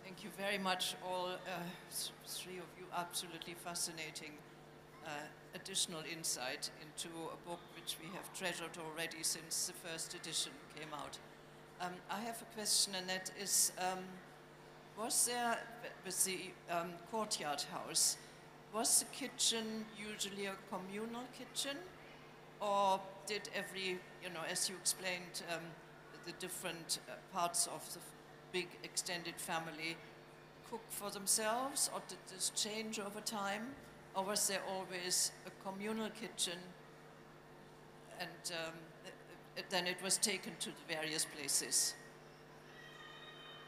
Thank you very much, all three of you. Absolutely fascinating additional insight into a book which we have treasured already since the first edition came out. I have a question, and that is, was there, with the courtyard house, was the kitchen usually a communal kitchen? Or did every, as you explained, the different parts of the big extended family cook for themselves, or did this change over time? Or was there always a communal kitchen and then it was taken to the various places?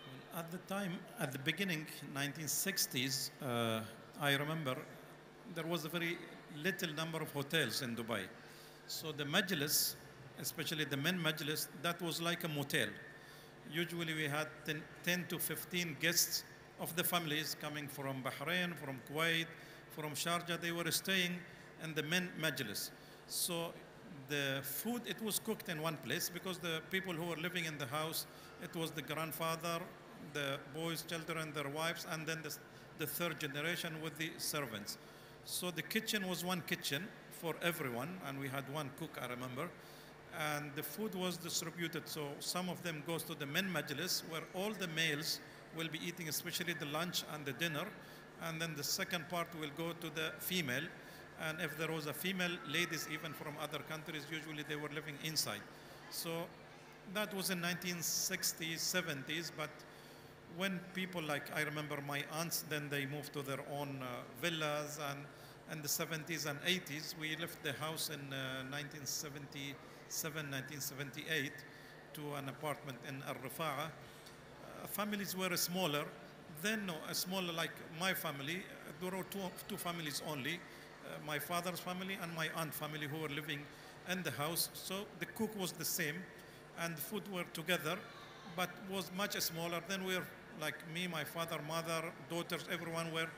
Well, at the time, at the beginning, 1960s, I remember there was a very little number of hotels in Dubai. So the majlis, especially the men majlis, that was like a motel. Usually we had 10 to 15 guests of the families coming from Bahrain, from Kuwait, from Sharjah. They were staying in the men majlis. So the food, it was cooked in one place because the people who were living in the house, it was the grandfather, the boys, children, their wives, and then the third generation with the servants. So the kitchen was one kitchen for everyone, and we had one cook, I remember. And the food was distributed. So some of them goes to the men majlis, where all the males will be eating, especially the lunch and the dinner. And then the second part will go to the female. And if there was a female, ladies even from other countries, usually they were living inside. So that was in 1960s, 70s. But when people, like I remember my aunts, then they moved to their own villas. And in the 70s and 80s, we left the house in 1977, 1978 to an apartment in Al-Rifa'a. Families were smaller. Then a smaller, like my family, there were two families only. My father's family and my aunt family who were living in the house. So the cook was the same and the food were together, but was much smaller. Then we were like me, my father, mother, daughters, everyone were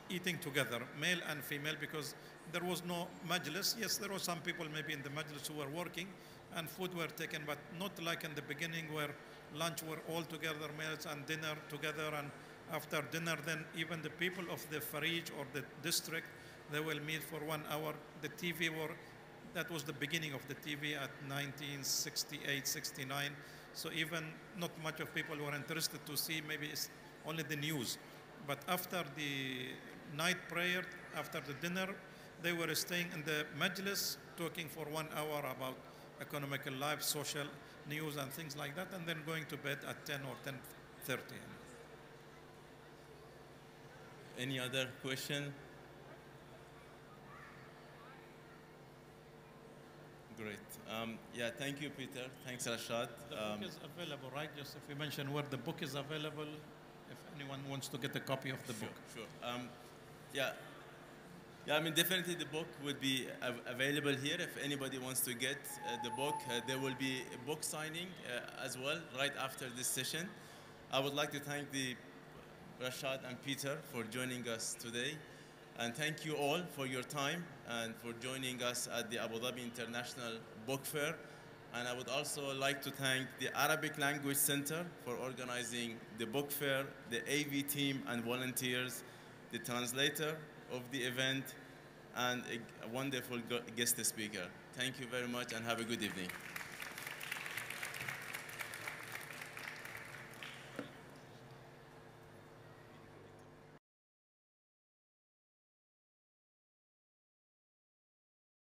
eating together, male and female, because there was no majlis. Yes, there were some people maybe in the majlis who were working and food were taken, but not like in the beginning where lunch were all together, meals and dinner together. And after dinner, then even the people of the Farij or the district, they will meet for 1 hour. The TV that was the beginning of the TV at 1968, 69. So even not much of people were interested to see, maybe it's only the news. But after the night prayer, after the dinner, they were staying in the majlis, talking for 1 hour about economical life, social news and things like that, and then going to bed at 10 or 10:30. Any other question? Great. Yeah, thank you, Peter. Thanks, Rashad. The book is available, right? Just if we mention where the book is available, if anyone wants to get a copy of the book. Sure. Yeah. Yeah, I mean, definitely the book would be available here if anybody wants to get the book. There will be a book signing as well right after this session. I would like to thank Rashad and Peter for joining us today. And thank you all for your time and for joining us at the Abu Dhabi International Book Fair. And I would also like to thank the Arabic Language Center for organizing the book fair, the AV team and volunteers, the translator of the event, and a wonderful guest speaker. Thank you very much and have a good evening.